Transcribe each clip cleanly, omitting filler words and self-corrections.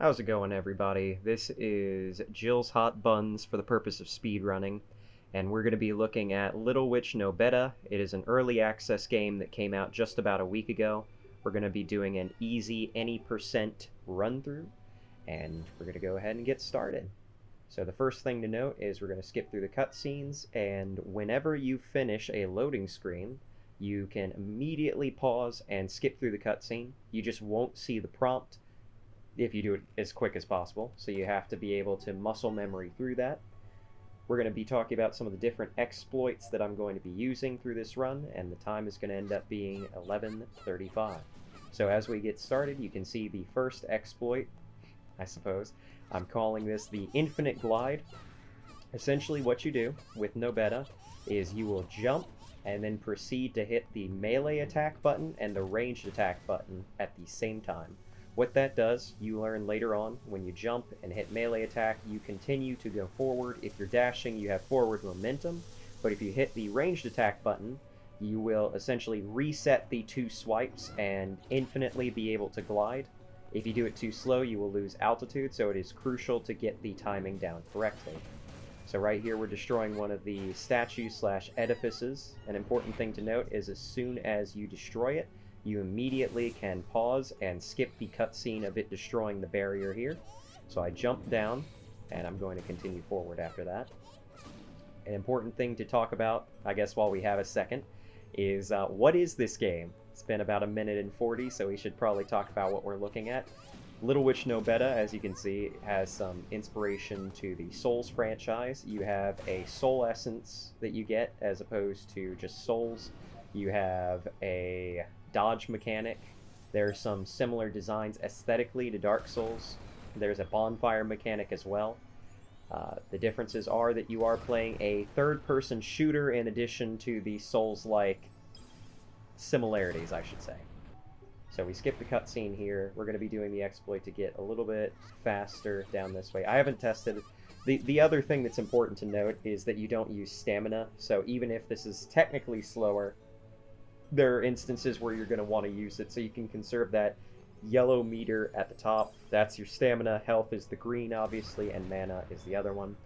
How's it going, everybody? This is Jill's Hot Buns for the purpose of speedrunning, and we're going to be looking at Little Witch Nobeta. It is an early access game that came out just about a week ago. We're going to be doing an easy any percent run through, and we're going to go ahead and get started. So the first thing to note is we're going to skip through the cutscenes, and whenever you finish a loading screen, you can immediately pause and skip through the cutscene. You just won't see the prompt if you do it as quick as possible, so you have to be able to muscle memory through that. We're going to be talking about some of the different exploits that I'm going to be using through this run, and the time is going to end up being 11:35. So as we get started, you can see the first exploit, I suppose. I'm calling this the Infinite Glide. Essentially what you do with Nobeta is you will jump and then proceed to hit the melee attack button and the ranged attack button at the same time. What that does, you learn later on, when you jump and hit melee attack, you continue to go forward. If you're dashing, you have forward momentum, but if you hit the ranged attack button, you will essentially reset the two swipes and infinitely be able to glide. If you do it too slow, you will lose altitude, so it is crucial to get the timing down correctly. So right here we're destroying one of the statues/edifices. An important thing to note is as soon as you destroy it, you immediately can pause and skip the cutscene of it destroying the barrier here. So I jump down, and I'm going to continue forward after that. An important thing to talk about, I guess while we have a second, is what is this game? It's been about 1:40, so we should probably talk about what we're looking at. Little Witch Nobeta, as you can see, has some inspiration to the Souls franchise. You have a soul essence that you get as opposed to just souls. You have a dodge mechanic. There are some similar designs aesthetically to Dark Souls. There's a bonfire mechanic as well. The differences are that you are playing a third-person shooter in addition to the Souls-like similarities, I should say. So we skip the cutscene here. We're going to be doing the exploit to get a little bit faster down this way. I haven't tested it. The other thing that's important to note is that you don't use stamina, so even if this is technically slower, there are instances where you're going to want to use it, so you can conserve that yellow meter at the top. That's your stamina. Health is the green, obviously, and mana is the other one.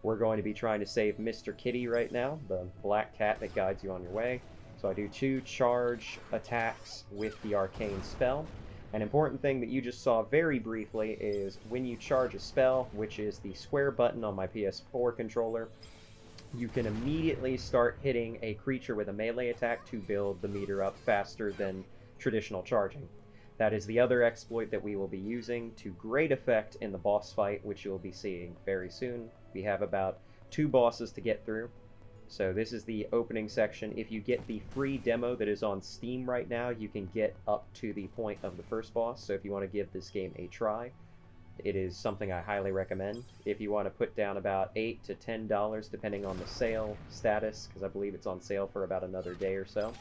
We're going to be trying to save Mr. Kitty right now, the black cat that guides you on your way. So I do 2 charge attacks with the arcane spell. An important thing that you just saw very briefly is when you charge a spell, which is the square button on my PS4 controller, you can immediately start hitting a creature with a melee attack to build the meter up faster than traditional charging. That is the other exploit that we will be using to great effect in the boss fight, which you'll be seeing very soon. We have about 2 bosses to get through. So this is the opening section. If you get the free demo that is on Steam right now, you can get up to the point of the first boss. So if you want to give this game a try, it is something I highly recommend. If you want to put down about $8 to $10, depending on the sale status, because I believe it's on sale for about another day or so,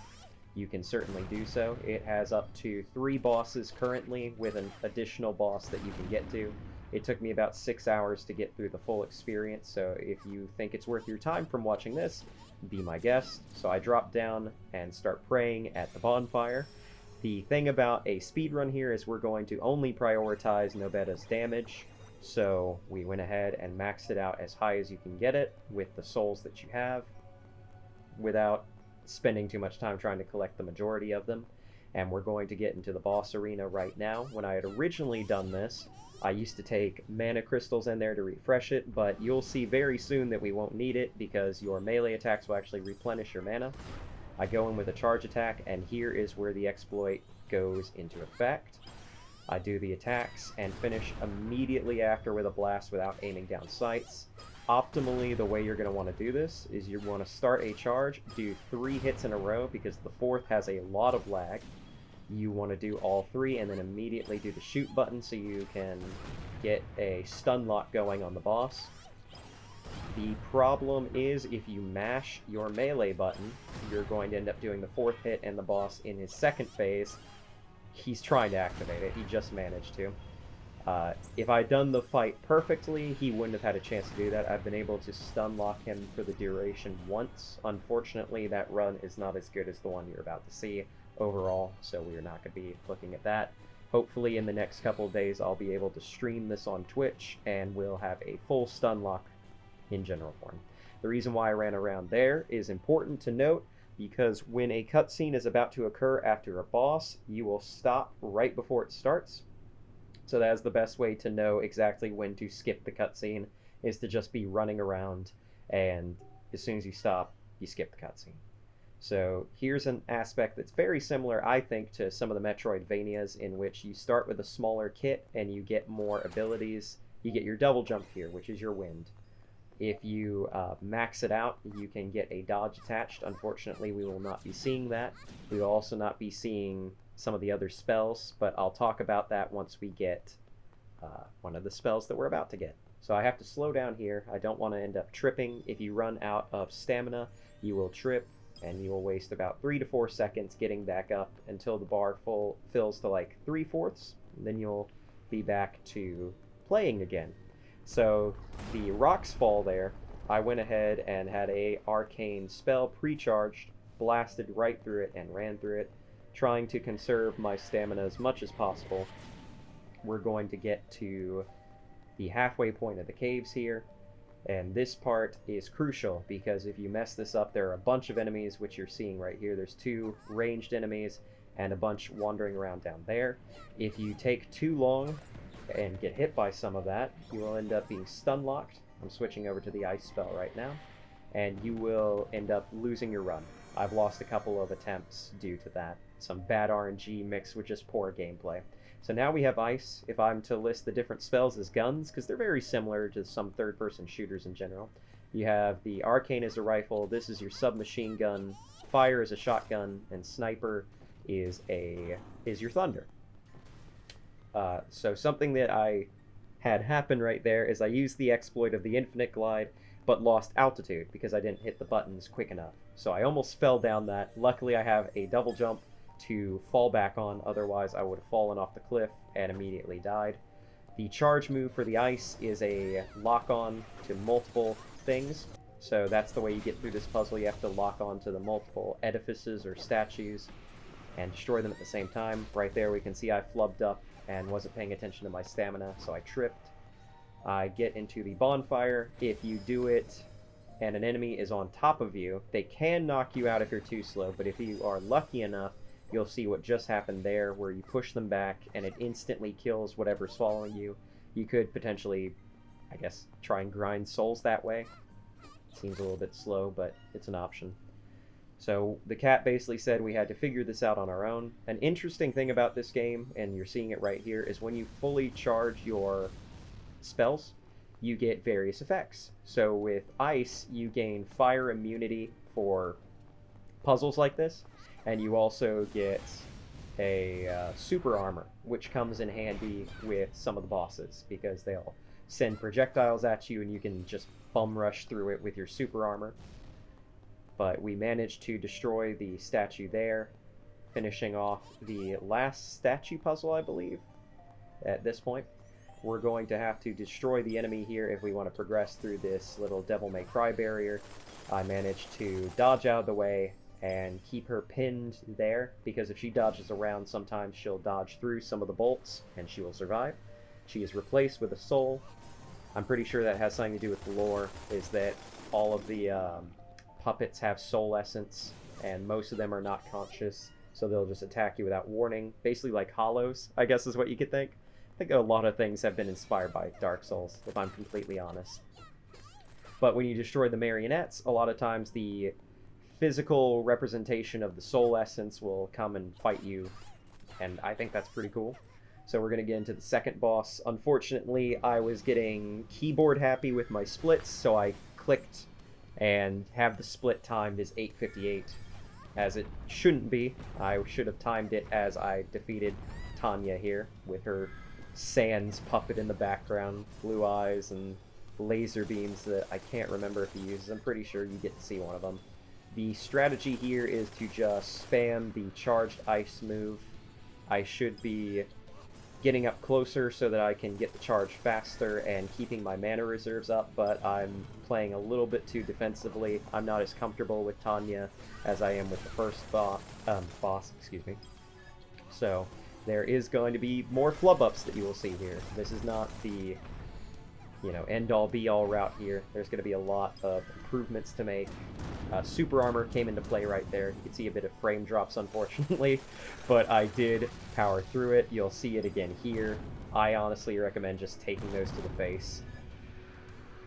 you can certainly do so. It has up to 3 bosses currently, with an additional boss that you can get to. It took me about 6 hours to get through the full experience, so if you think it's worth your time from watching this, be my guest. So I drop down and start praying at the bonfire. The thing about a speedrun here is we're going to only prioritize Nobeta's damage, so we went ahead and maxed it out as high as you can get it with the souls that you have, without spending too much time trying to collect the majority of them. And we're going to get into the boss arena right now. When I had originally done this, I used to take mana crystals in there to refresh it, but you'll see very soon that we won't need it because your melee attacks will actually replenish your mana. I go in with a charge attack, and here is where the exploit goes into effect. I do the attacks and finish immediately after with a blast without aiming down sights. Optimally, the way you're going to want to do this is you want to start a charge, do 3 hits in a row because the 4th has a lot of lag. You want to do all 3 and then immediately do the shoot button so you can get a stun lock going on the boss. The problem is if you mash your melee button, you're going to end up doing the 4th hit and the boss in his second phase. He's trying to activate it, he just managed to. If I'd done the fight perfectly, he wouldn't have had a chance to do that. I've been able to stun lock him for the duration once. Unfortunately, that run is not as good as the one you're about to see overall, so we're not going to be looking at that. Hopefully in the next couple of days I'll be able to stream this on Twitch, and we'll have a full stun lock in general form. The reason why I ran around there is important to note, because when a cutscene is about to occur after a boss, you will stop right before it starts. So that is the best way to know exactly when to skip the cutscene, is to just be running around, and as soon as you stop, you skip the cutscene. So here's an aspect that's very similar, I think, to some of the Metroidvanias, in which you start with a smaller kit and you get more abilities. You get your double jump here, which is your wind. If you max it out, you can get a dodge attached. Unfortunately, we will not be seeing that. We will also not be seeing some of the other spells, but I'll talk about that once we get one of the spells that we're about to get. So I have to slow down here. I don't want to end up tripping. If you run out of stamina, you will trip, and you will waste about 3 to 4 seconds getting back up until the bar fills to like 3/4. Then you'll be back to playing again. So the rocks fall there. I went ahead and had a arcane spell pre-charged, blasted right through it, and ran through it, trying to conserve my stamina as much as possible. We're going to get to the halfway point of the caves here, and this part is crucial, because if you mess this up, there are a bunch of enemies, which you're seeing right here. There's 2 ranged enemies and a bunch wandering around down there. If you take too long and get hit by some of that, you will end up being stun locked. I'm switching over to the ice spell right now, and you will end up losing your run. I've lost a couple of attempts due to that. Some bad RNG mixed with just poor gameplay. So now we have ice. If I'm to list the different spells as guns, because they're very similar to some third-person shooters in general, you have the arcane as a rifle, this is your submachine gun, fire is a shotgun, and sniper is your thunder. So something that I had happen right there is I used the exploit of the infinite glide, but lost altitude because I didn't hit the buttons quick enough. So I almost fell down that. Luckily I have a double jump to fall back on, otherwise I would have fallen off the cliff and immediately died. The charge move for the ice is a lock-on to multiple things, so that's the way you get through this puzzle. You have to lock on to the multiple edifices or statues and destroy them at the same time. Right there we can see I flubbed up and wasn't paying attention to my stamina, so I tripped. I get into the bonfire. If you do it and an enemy is on top of you, they can knock you out if you're too slow, but if you are lucky enough, you'll see what just happened there, where you push them back and it instantly kills whatever's following you. You could potentially, I guess, try and grind souls that way. Seems a little bit slow, but it's an option. So the cat basically said we had to figure this out on our own. An interesting thing about this game, and you're seeing it right here, is when you fully charge your spells, you get various effects. So with ice, you gain fire immunity for puzzles like this, and you also get a super armor, which comes in handy with some of the bosses, because they'll send projectiles at you and you can just bum rush through it with your super armor. But we managed to destroy the statue there, finishing off the last statue puzzle, I believe, at this point. We're going to have to destroy the enemy here if we want to progress through this little Devil May Cry barrier. I managed to dodge out of the way and keep her pinned there, because if she dodges around, sometimes she'll dodge through some of the bolts and she will survive. She is replaced with a soul. I'm pretty sure that has something to do with the lore, is that all of the puppets have soul essence, and most of them are not conscious, so they'll just attack you without warning. Basically like hollows, I guess is what you could think. I think a lot of things have been inspired by Dark Souls, if I'm completely honest. But when you destroy the marionettes, a lot of times the physical representation of the soul essence will come and fight you, and I think that's pretty cool. So we're going to get into the second boss. Unfortunately, I was getting keyboard happy with my splits, so I clicked and have the split timed as 8:58, as it shouldn't be. I should have timed it as I defeated Tanya here, with her Sans puppet in the background, blue eyes and laser beams that I can't remember if he uses. I'm pretty sure you get to see one of them. The strategy here is to just spam the charged ice move. I should be getting up closer so that I can get the charge faster and keeping my mana reserves up, but I'm playing a little bit too defensively. I'm not as comfortable with Tanya as I am with the first boss, excuse me. So there is going to be more flub-ups that you will see here. This is not the, end-all be-all route here. There's going to be a lot of improvements to make. Super armor came into play right there. You can see a bit of frame drops, unfortunately, but I did power through it. You'll see it again here. I honestly recommend just taking those to the face.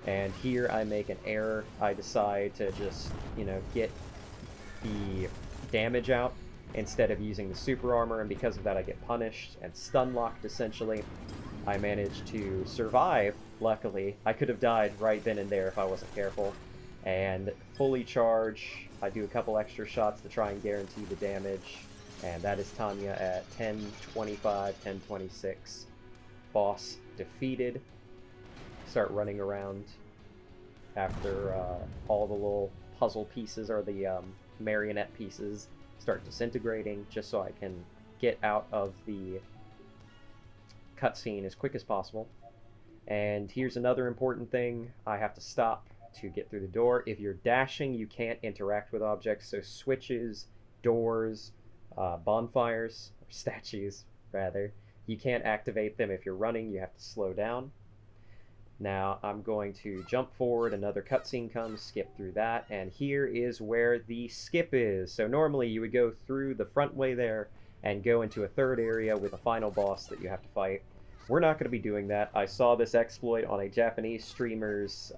And here I make an error. I decide to just, get the damage out instead of using the super armor, and because of that I get punished and stun locked essentially. I managed to survive, luckily. I could have died right then and there if I wasn't careful. And fully charge, I do a couple extra shots to try and guarantee the damage, and that is Tanya at 1025, 1026. Boss defeated. Start running around after all the little puzzle pieces, or the marionette pieces, start disintegrating, just so I can get out of the cutscene as quick as possible. And here's another important thing. I have to stop to get through the door. If you're dashing, you can't interact with objects, so switches, doors, bonfires, or statues, rather, you can't activate them. If you're running, you have to slow down. Now I'm going to jump forward, another cutscene comes, skip through that, and here is where the skip is. So normally you would go through the front way there and go into a third area with a final boss that you have to fight. We're not going to be doing that. I saw this exploit on a Japanese streamer's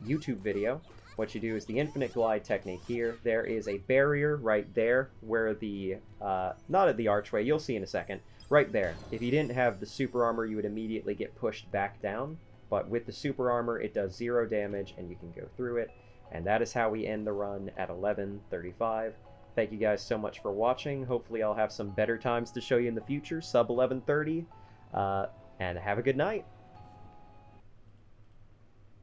YouTube video. What you do is the infinite glide technique here. There is a barrier right there where the, not at the archway, you'll see in a second, right there. If you didn't have the super armor, you would immediately get pushed back down. But with the super armor, it does 0 damage, and you can go through it. And that is how we end the run at 11:35. Thank you guys so much for watching. Hopefully I'll have some better times to show you in the future, sub 11:30. And have a good night.